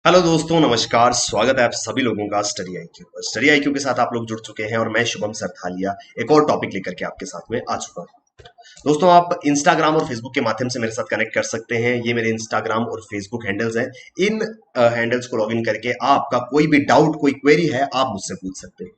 Hello दोस्तों, नमस्कार। स्वागत है आप सभी लोगों का स्टडी आईक्यू पर। स्टडी आईक्यू के साथ आप लोग जुड़ चुके हैं और मैं शुभम सरथालिया एक और टॉपिक लेकर के आपके साथ में आ चुका हूं। दोस्तों, आप इंस्टाग्राम और फेसबुक के माध्यम से मेरे साथ कनेक्ट कर सकते हैं। ये मेरे इंस्टाग्राम और फेसबुक हैंडल्स हैं। इन हैंडल्स को लॉगिन करके आपका कोई भी डाउट, कोई क्वेरी है, आप मुझसे पूछ सकते हैं।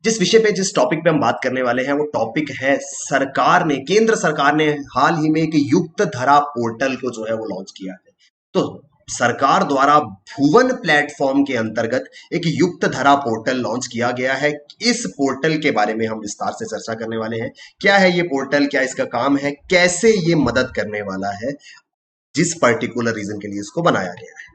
जिस विषय पे, जिस टॉपिक पे हम बात करने वाले हैं वो टॉपिक है, केंद्र सरकार ने हाल ही में एक युक्त धरा पोर्टल को जो है वो लॉन्च किया है। तो सरकार द्वारा भुवन प्लेटफॉर्म के अंतर्गत एक युक्त धरा पोर्टल लॉन्च किया गया है। इस पोर्टल के बारे में हम विस्तार से चर्चा करने वाले हैं। क्या है ये पोर्टल, क्या इसका काम है, कैसे ये मदद करने वाला है, जिस पर्टिकुलर रीजन के लिए इसको बनाया गया है,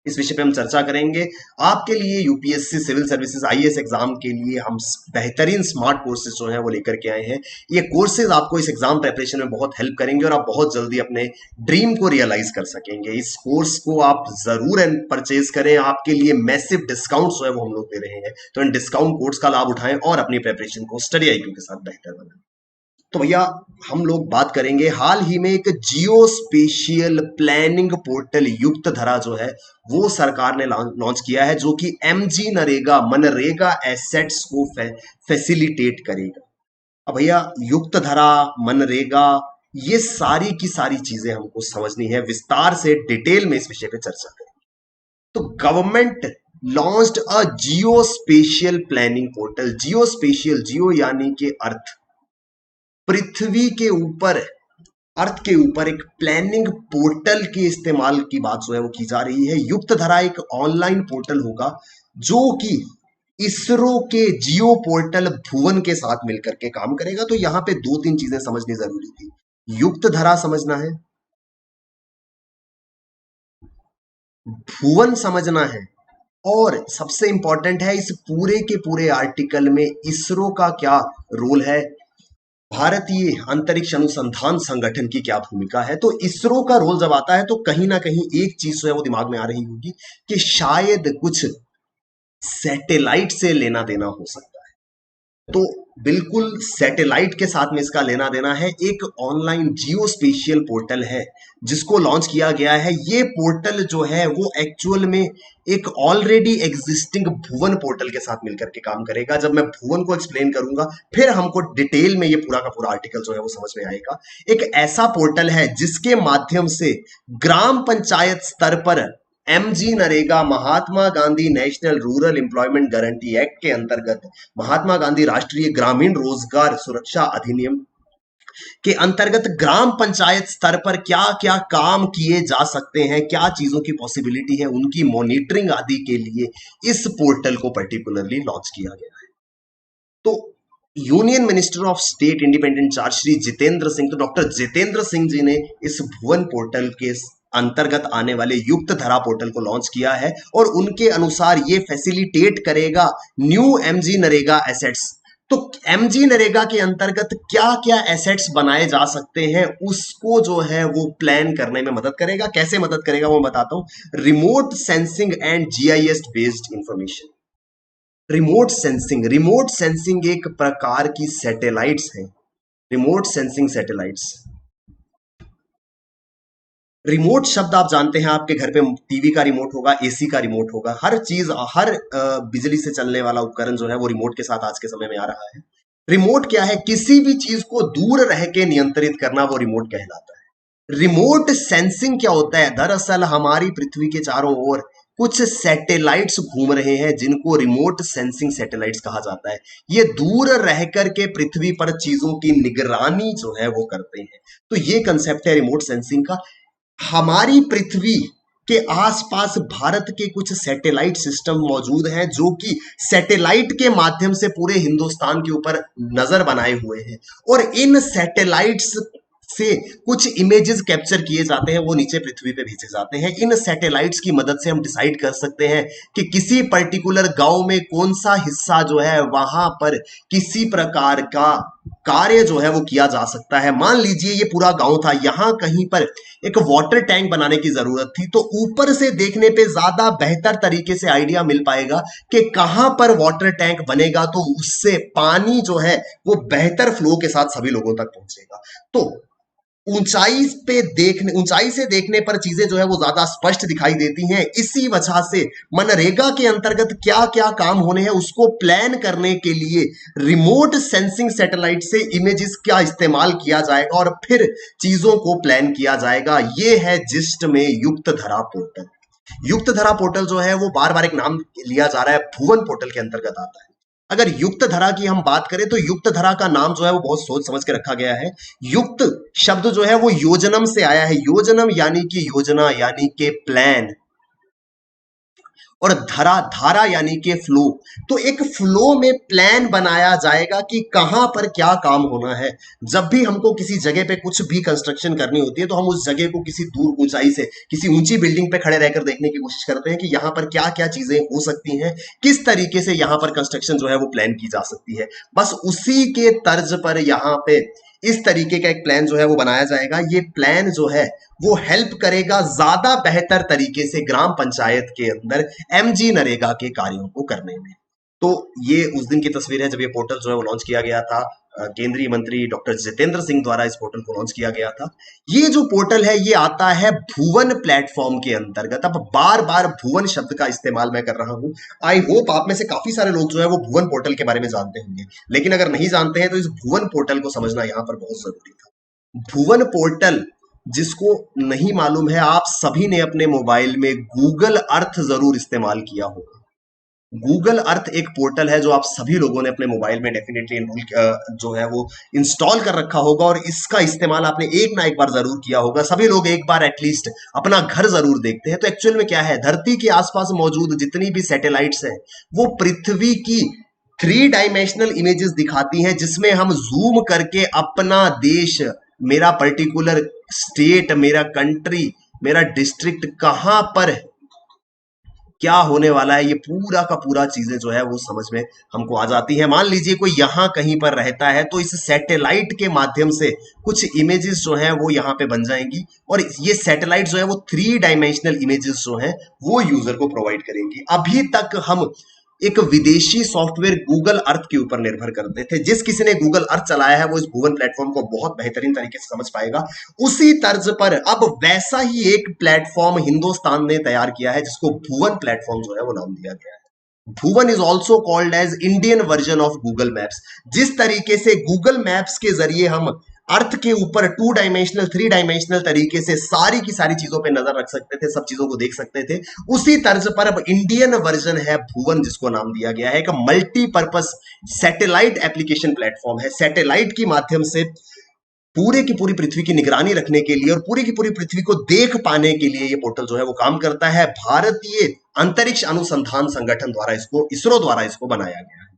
इस विषय पे हम चर्चा करेंगे। आपके लिए UPSC civil services IAS exam के लिए हम बेहतरीन स्मार्ट कोर्सेज जो हैं वो लेकर के आए हैं। ये कोर्सेज आपको इस एग्जाम प्रिपरेशन में बहुत हेल्प करेंगे और आप बहुत जल्दी अपने ड्रीम को रियलाइज कर सकेंगे। इस कोर्स को आप जरूर परचेज करें। आपके लिए मैसिव डिस्काउंट जो है वो हम लोग दे रहे हैं, तो इन डिस्काउंट कोड्स का लाभ उठाएं और अपनी प्रिपरेशन को स्टडी आईक्यू के साथ बेहतर बनाएं। तो भैया, हम लोग बात करेंगे हाल ही में एक जियो स्पेशियल प्लानिंग पोर्टल युक्त धरा जो है वो सरकार ने लॉन्च किया है, जो कि एमजी नरेगा मनरेगा एसेट्स को फैसिलिटेट करेगा। अब भैया, युक्त धरा, मनरेगा, ये सारी की सारी चीजें हमको समझनी है। विस्तार से डिटेल में इस विषय पे चर्चा करें। तो government launched a geo spatial planning portal. Geo spatial, geo यानी कि अर्थ, पृथ्वी के ऊपर, अर्थ के ऊपर एक प्लानिंग पोर्टल के इस्तेमाल की बात जो है वो की जा रही है। युक्त धरा एक ऑनलाइन पोर्टल होगा जो कि इसरो के जियो पोर्टल भुवन के साथ मिलकर के काम करेगा। तो यहां पे दो तीन चीजें समझनी जरूरी थी। युक्त धरा समझना है, भुवन समझना है, और सबसे इंपॉर्टेंट है इस पूरे के पूरे आर्टिकल में इसरो का क्या रोल है, भारतीय अंतरिक्ष अनुसंधान संगठन की क्या भूमिका है। तो इसरो का रोल जब आता है तो कहीं ना कहीं एक चीज जो है वो दिमाग में आ रही होगी कि शायद कुछ सैटेलाइट से लेना देना हो सकता है। तो बिल्कुल सैटेलाइट के साथ में इसका लेना देना है। एक ऑनलाइन जियो स्पेशियल पोर्टल है जिसको लॉन्च किया गया है। ये पोर्टल जो है वो एक्चुअल में एक ऑलरेडी एग्जिस्टिंग भुवन पोर्टल के साथ मिलकर के काम करेगा। जब मैं भुवन को एक्सप्लेन करूंगा फिर हमको डिटेल में ये पूरा का पूरा आर्टिकल जो है वो समझ में आएगा। एक ऐसा पोर्टल है जिसके माध्यम से ग्राम पंचायत स्तर पर MG NREGA, Mahatma Gandhi national rural employment guarantee act के अंतर्गत, महात्मा गांधी राष्ट्रीय ग्रामीण रोजगार सुरक्षा अधिनियम के अंतर्गत ग्राम पंचायत स्तर पर क्या क्या काम किए जा सकते हैं, क्या चीजों की पॉसिबिलिटी है, उनकी मॉनिटरिंग आदि के लिए इस पोर्टल को पर्टिकुलरली लॉन्च किया गया है। तो union minister of state independent charge Shri Jitendra Singh, तो डॉक्टर जितेंद्र सिंह जी ने इस भुवन पोर्टल के अंतर्गत आने वाले युक्त धरा पोर्टल को लॉन्च किया है और उनके अनुसार ये फैसिलिटेट करेगा न्यू एमजी नरेगा एसेट्स। तो एमजी नरेगा के अंतर्गत क्या क्या एसेट्स बनाए जा सकते हैं उसको जो है वो प्लान करने में मदद करेगा। कैसे मदद करेगा वो बताता हूं। Remote sensing and GIS based information. Remote sensing एक प्रकार की सैटेलाइट्स है। रिमोट सेंसिंग सैटेलाइट्स, रिमोट शब्द आप जानते हैं, आपके घर पे टीवी का रिमोट होगा, एसी का रिमोट होगा, हर चीज, हर बिजली से चलने वाला उपकरण जो है वो रिमोट के साथ आज के समय में आ रहा है। रिमोट क्या है? किसी भी चीज को दूर रह के नियंत्रित करना, वो रिमोट कहलाता है। रिमोट सेंसिंग क्या होता है? दरअसल हमारी पृथ्वी के चारों ओर कुछ सैटेलाइट्स घूम रहे हैं जिनको रिमोट सेंसिंग सैटेलाइट्स कहा जाता है। ये दूर रह करके पृथ्वी पर चीजों की निगरानी जो है वो करते हैं। तो ये कंसेप्ट है रिमोट सेंसिंग का। हमारी पृथ्वी के आसपास भारत के कुछ सैटेलाइट सिस्टम मौजूद हैं जो कि सैटेलाइट के माध्यम से पूरे हिंदुस्तान के ऊपर नजर बनाए हुए हैं, और इन सैटेलाइट्स से कुछ इमेजेस कैप्चर किए जाते हैं, वो नीचे पृथ्वी पे भेजे जाते हैं। इन सैटेलाइट्स की मदद से हम डिसाइड कर सकते हैं कि किसी पर्टिकुलर गांव में कौन सा हिस्सा जो है वहां पर किसी प्रकार का कार्य जो है वो किया जा सकता है। मान लीजिए ये पूरा गांव था, यहां कहीं पर एक वाटर टैंक बनाने की जरूरत थी, तो ऊपर से देखने पे ज्यादा बेहतर तरीके से आइडिया मिल पाएगा कि कहां पर वाटर टैंक बनेगा, तो उससे पानी जो है वो बेहतर फ्लो के साथ सभी लोगों तक पहुंचेगा। तो ऊंचाई से देखने पर चीजें जो है वो ज्यादा स्पष्ट दिखाई देती हैं। इसी वजह से मनरेगा के अंतर्गत क्या क्या काम होने हैं उसको प्लान करने के लिए रिमोट सेंसिंग सैटेलाइट से इमेजेस का इस्तेमाल किया जाएगा और फिर चीजों को प्लान किया जाएगा। ये है जिस्ट में युक्त धरा पोर्टल। युक्त धरा पोर्टल जो है वो बार बार एक नाम लिया जा रहा है, भुवन पोर्टल के अंतर्गत आता है। अगर युक्त धरा की हम बात करें तो युक्त धरा का नाम जो है वो बहुत सोच समझ के रखा गया है। युक्त शब्द जो है वो योजनम से आया है। योजनम यानी कि योजना यानी कि प्लान, और धरा धारा यानी कि फ्लो। तो एक फ्लो में प्लान बनाया जाएगा कि कहां पर क्या काम होना है। जब भी हमको किसी जगह पे कुछ भी कंस्ट्रक्शन करनी होती है तो हम उस जगह को किसी दूर ऊंचाई से किसी ऊंची बिल्डिंग पे खड़े रहकर देखने की कोशिश करते हैं कि यहां पर क्या क्या चीजें हो सकती हैं, किस तरीके से यहां पर कंस्ट्रक्शन जो है वो प्लान की जा सकती है। बस उसी के तर्ज पर यहां पे इस तरीके का एक प्लान जो है वो बनाया जाएगा। ये प्लान जो है वो हेल्प करेगा ज्यादा बेहतर तरीके से ग्राम पंचायत के अंदर एमजी नरेगा के कार्यों को करने में। तो ये उस दिन की तस्वीर है जब ये पोर्टल जो है वो लॉन्च किया गया था। केंद्रीय मंत्री डॉक्टर जितेंद्र सिंह द्वारा इस पोर्टल को लॉन्च किया गया था। ये जो पोर्टल है ये आता है भुवन प्लेटफॉर्म के अंतर्गत। अब बार बार भुवन शब्द का इस्तेमाल मैं कर रहा हूं। आई होप आप में से काफी सारे लोग जो है वो भुवन पोर्टल के बारे में जानते होंगे, लेकिन अगर नहीं जानते हैं तो इस भुवन पोर्टल को समझना यहां पर बहुत जरूरी था। भुवन पोर्टल जिसको नहीं मालूम है, आप सभी ने अपने मोबाइल में गूगल अर्थ जरूर इस्तेमाल किया होगा। गूगल अर्थ एक पोर्टल है जो आप सभी लोगों ने अपने मोबाइल में डेफिनेटली जो है वो इंस्टॉल कर रखा होगा और इसका इस्तेमाल आपने एक ना एक बार जरूर किया होगा। सभी लोग एक बार एटलीस्ट अपना घर जरूर देखते हैं। तो एक्चुअल में क्या है, धरती के आसपास मौजूद जितनी भी सैटेलाइट्स हैं वो पृथ्वी की 3 डायमेंशनल इमेजेस दिखाती हैं, जिसमें हम जूम करके अपना देश, मेरा पर्टिकुलर स्टेट, मेरा कंट्री, मेरा डिस्ट्रिक्ट कहां पर है, क्या होने वाला है, ये पूरा का पूरा चीजें जो है वो समझ में हमको आ जाती है। मान लीजिए कोई यहाँ कहीं पर रहता है तो इस सैटेलाइट के माध्यम से कुछ इमेजेस जो है वो यहाँ पे बन जाएंगी और ये सैटेलाइट जो है वो 3 डायमेंशनल इमेजेस जो है वो यूजर को प्रोवाइड करेंगी। अभी तक हम एक विदेशी सॉफ्टवेयर गूगल अर्थ के ऊपर निर्भर करते थे। जिस किसी ने गूगल अर्थ चलाया है वो इस भुवन प्लेटफॉर्म को बहुत बेहतरीन तरीके से समझ पाएगा। उसी तर्ज पर अब वैसा ही एक प्लेटफॉर्म हिंदुस्तान ने तैयार किया है जिसको भुवन प्लेटफॉर्म जो है वो नाम दिया गया है। Bhuvan is also called as Indian version of Google Maps. जिस तरीके से गूगल मैप्स के जरिए हम अर्थ के ऊपर 2 डायमेंशनल 3 डायमेंशनल तरीके से सारी की सारी चीजों पे नजर रख सकते थे, सब चीजों को देख सकते थे, उसी तर्ज पर अब इंडियन वर्जन है भुवन, जिसको नाम दिया गया है। एक मल्टीपर्पस सैटेलाइट एप्लीकेशन प्लेटफॉर्म है। सैटेलाइट के माध्यम से पूरे की पूरी पृथ्वी की निगरानी रखने के लिए और पूरी की पूरी पृथ्वी को देख पाने के लिए ये पोर्टल जो है वो काम करता है। भारतीय अंतरिक्ष अनुसंधान संगठन द्वारा इसरो द्वारा इसको बनाया गया है।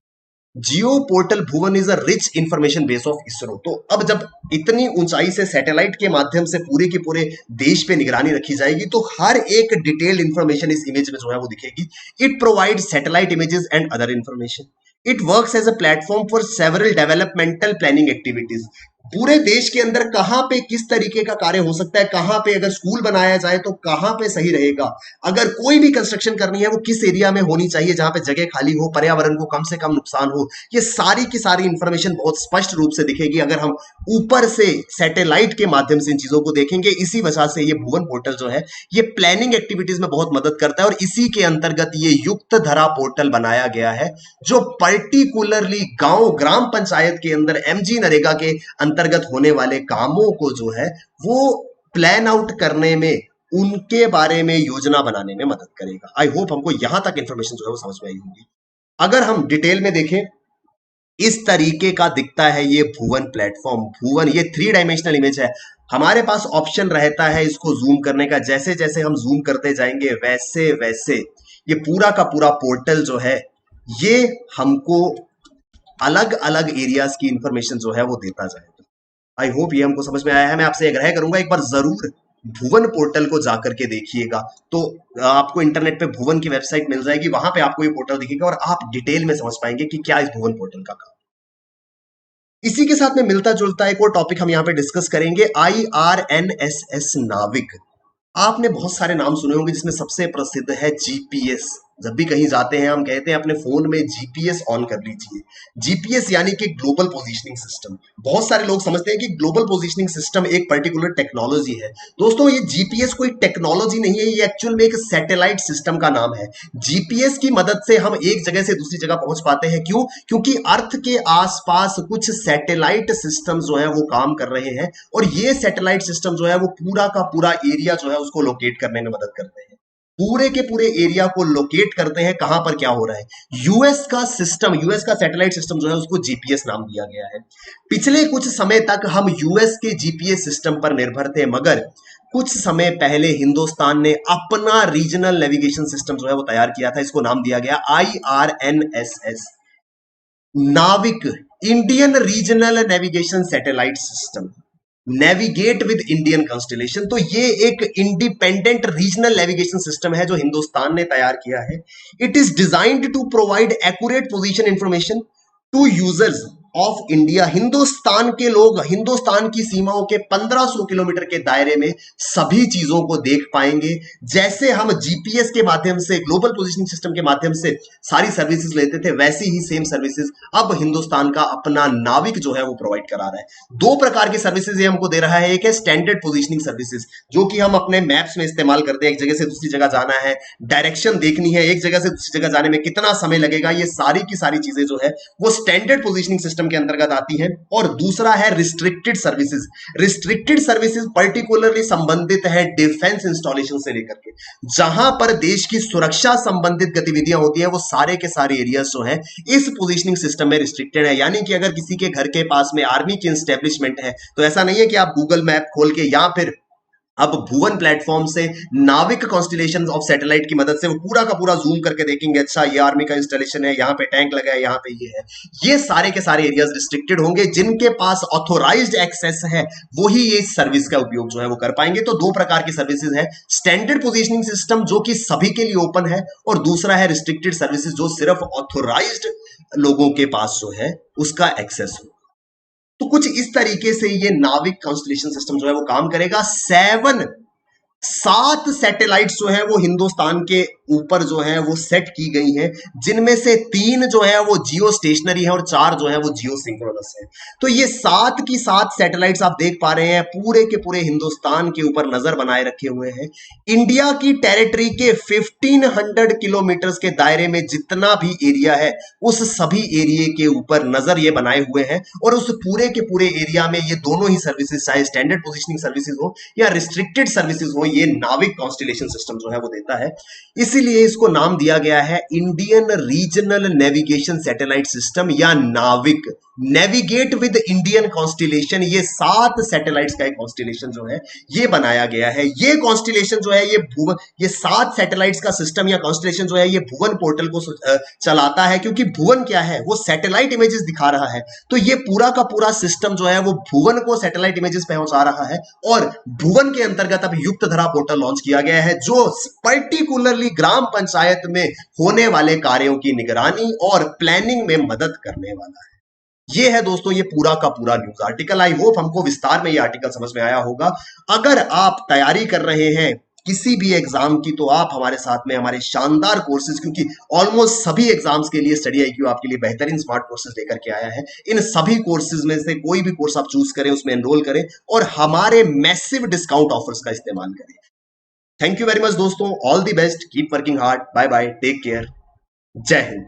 जियो portal Bhuvan is a rich information base of ISRO. तो अब जब इतनी ऊंचाई से सैटेलाइट के माध्यम से पूरे के पूरे देश पे निगरानी रखी जाएगी तो हर एक डिटेल्ड इंफॉर्मेशन इस इमेज में जो है वो दिखेगी। It provide satellite images and other information. It works as a platform for several developmental planning activities. पूरे देश के अंदर कहां पे किस तरीके का कार्य हो सकता है, कहां पे अगर स्कूल बनाया जाए तो कहां पे सही रहेगा, अगर कोई भी कंस्ट्रक्शन करनी है वो किस एरिया में होनी चाहिए जहां पे जगह खाली हो, पर्यावरण को कम से कम नुकसान हो, ये सारी की सारी इंफॉर्मेशन बहुत स्पष्ट रूप से दिखेगी अगर हम ऊपर से सैटेलाइट के माध्यम से इन चीजों को देखेंगे। इसी वजह से ये भुवन पोर्टल जो है ये प्लानिंग एक्टिविटीज में बहुत मदद करता है और इसी के अंतर्गत ये युक्त धरा पोर्टल बनाया गया है जो पर्टिकुलरली गांव ग्राम पंचायत के अंदर एमजी नरेगा के अंतर्गत होने वाले कामों को जो है वो प्लान आउट करने में, उनके बारे में योजना बनाने में मदद करेगा। आई होप हमको यहां तक इंफॉर्मेशन जो है वो समझ में आई होगी। अगर हम डिटेल में देखें, इस तरीके का दिखता है ये भुवन प्लेटफॉर्म। भुवन ये 3 डायमेंशनल इमेज है। हमारे पास ऑप्शन रहता है इसको जूम करने का। जैसे जैसे हम जूम करते जाएंगे वैसे वैसे ये पूरा का पूरा पोर्टल जो है ये हमको अलग अलग एरियाज की इंफॉर्मेशन जो है वो देता जाएगा। आई होप ये हमको समझ में आया है। मैं आपसे आग्रह करूंगा एक बार जरूर भुवन पोर्टल को जाकर के देखिएगा। तो आपको इंटरनेट पे भुवन की वेबसाइट मिल जाएगी, वहां पे आपको ये पोर्टल दिखेगा और आप डिटेल में समझ पाएंगे कि क्या इस भुवन पोर्टल का काम। इसी के साथ में मिलता जुलता एक और टॉपिक हम यहाँ पे डिस्कस करेंगे, IRNSS नाविक। आपने बहुत सारे नाम सुने होंगे जिसमें सबसे प्रसिद्ध है GPS। जब भी कहीं जाते हैं हम कहते हैं अपने फोन में जीपीएस ऑन कर लीजिए। जीपीएस यानी कि ग्लोबल पोजीशनिंग सिस्टम। बहुत सारे लोग समझते हैं कि ग्लोबल पोजीशनिंग सिस्टम एक पर्टिकुलर टेक्नोलॉजी है। दोस्तों ये जीपीएस कोई टेक्नोलॉजी नहीं है, ये एक्चुअल में एक सैटेलाइट सिस्टम का नाम है। जीपीएस की मदद से हम एक जगह से दूसरी जगह पहुंच पाते हैं। क्यों? क्योंकि अर्थ के आसपास कुछ सैटेलाइट सिस्टम जो है वो काम कर रहे हैं, और ये सैटेलाइट सिस्टम जो है वो पूरा का पूरा एरिया जो है उसको लोकेट करने में मदद करते हैं। पूरे के पूरे एरिया को लोकेट करते हैं कहां पर क्या हो रहा है। यूएस का सिस्टम, यूएस का सैटेलाइट सिस्टम जो है उसको जीपीएस नाम दिया गया है। पिछले कुछ समय तक हम यूएस के जीपीएस सिस्टम पर निर्भर थे, मगर कुछ समय पहले हिंदुस्तान ने अपना रीजनल नेविगेशन सिस्टम जो है वो तैयार किया था। इसको नाम दिया गया IRNSS, नाविक, Indian regional navigation satellite system, navigate with Indian constellation. तो ये एक इंडिपेंडेंट रीजनल नेविगेशन सिस्टम है जो हिंदुस्तान ने तैयार किया है। It is designed to provide accurate position information to users of India. Hindustan के लोग हिंदुस्तान की सीमाओं के 1500 किलोमीटर के दायरे में सभी चीजों को देख पाएंगे। जैसे हम जीपीएस के माध्यम से, ग्लोबल पोजीशनिंग सिस्टम के माध्यम से सारी सर्विसेज लेते थे, वैसी ही सेम सर्विसेज अब हिंदुस्तान का अपना नाविक जो है वो प्रोवाइड करा रहा है। दो प्रकार की सर्विसेज ये हमको दे रहा है। एक है स्टैंडर्ड पोजीशनिंग सर्विसेज, जो कि हम अपने मैप्स में इस्तेमाल करते हैं। एक जगह से दूसरी जगह जाना है, डायरेक्शन देखनी है, एक जगह से दूसरी जगह जाने में कितना समय लगेगा, ये सारी की सारी चीजें जो है वो स्टैंडर्ड पोजीशनिंग सिस्टम के अंतर्गत आती है। और दूसरा है restricted services. Restricted services particularly संबंधित है डिफेंस इंस्टॉलेशन से लेकर के, जहां पर देश की सुरक्षा संबंधित गतिविधियां होती है, वो सारे के सारे एरियाज जो है इस पोजीशनिंग सिस्टम में रिस्ट्रिक्टेड है। यानी कि अगर किसी के घर के पास में आर्मी की इंस्टैब्लिशमेंट है, तो ऐसा नहीं है कि आप गूगल मैप खोल के या फिर अब भुवन प्लेटफॉर्म से नाविक कॉन्स्टलेशन ऑफ सैटेलाइट की मदद से वो पूरा का पूरा जूम करके देखेंगे, अच्छा ये आर्मी का इंस्टॉलेशन है, यहाँ पे टैंक लगा है, यहाँ पे ये है। ये सारे के सारे एरियाज रिस्ट्रिक्टेड होंगे। जिनके पास ऑथोराइज्ड एक्सेस है वही ये सर्विस का उपयोग जो है वो कर पाएंगे। तो दो प्रकार की सर्विसेज है, स्टैंडर्ड पोजीशनिंग सिस्टम जो कि सभी के लिए ओपन है, और दूसरा है रिस्ट्रिक्टेड सर्विसेज जो सिर्फ ऑथोराइज्ड लोगों के पास जो है उसका एक्सेस हो। तो कुछ इस तरीके से ये नाविक कॉन्स्टलेशन सिस्टम जो है वो काम करेगा। 7 सैटेलाइट्स जो है वो हिंदुस्तान के ऊपर जो है वो सेट की गई हैं, जिनमें से 3 जो है वो जियो स्टेशनरी है और 4 जो है वो जियो सिंक्रोनस है। तो ये 7 की 7 सैटेलाइट्स आप देख पा रहे हैं पूरे के पूरे हिंदुस्तान के ऊपर नजर बनाए रखे हुए हैं। इंडिया की टेरिटरी के 1500 किलोमीटर के दायरे में जितना भी एरिया है, उस सभी एरिया के ऊपर नजर ये बनाए हुए हैं, और उस पूरे के पूरे एरिया में ये दोनों ही सर्विसेज, चाहे स्टैंडर्ड पोजीशनिंग सर्विसेज हो या रिस्ट्रिक्टेड सर्विसेज हो, ये नाविक कॉन्स्टलेशन सिस्टम जो है वो देता है। इसीलिए इसको नाम दिया गया है Indian regional navigation satellite system या नाविक, नेविगेट विद इंडियन कॉन्स्टलेशन। ये 7 सैटेलाइट्स का एक कॉन्स्टलेशन जो है ये बनाया गया है। ये कॉन्स्टलेशन जो है ये 7 सैटेलाइट्स का सिस्टम या कॉन्स्टलेशन जो है ये भुवन पोर्टल को चलाता है, क्योंकि भुवन क्या है, वो सैटेलाइट इमेजेस दिखा रहा है। तो ये पूरा का पूरा सिस्टम जो है वो भुवन को सैटेलाइट इमेजेस पहुंचा रहा है, और भुवन के अंतर्गत अब युक्तधरा पोर्टल लॉन्च किया गया है, जो पर्टिकुलरली ग्राम पंचायत में होने वाले कार्यों की निगरानी और प्लानिंग में मदद करने वाला है। ये है दोस्तों ये पूरा का पूरा न्यूज आर्टिकल। आई होप हमको विस्तार में ये आर्टिकल समझ में आया होगा। अगर आप तैयारी कर रहे हैं किसी भी एग्जाम की, तो आप हमारे साथ में हमारे शानदार कोर्सेज, क्योंकि ऑलमोस्ट सभी एग्जाम्स के लिए स्टडी IQ आपके लिए बेहतरीन स्मार्ट कोर्सेज लेकर के आया है। इन सभी कोर्सेज में से कोई भी कोर्स आप चूज करें, उसमें एनरोल करें और हमारे मैसिव डिस्काउंट ऑफर्स का इस्तेमाल करें। थैंक यू वेरी मच दोस्तों, all the best, keep working hard, bye bye, take care, Jai Hind.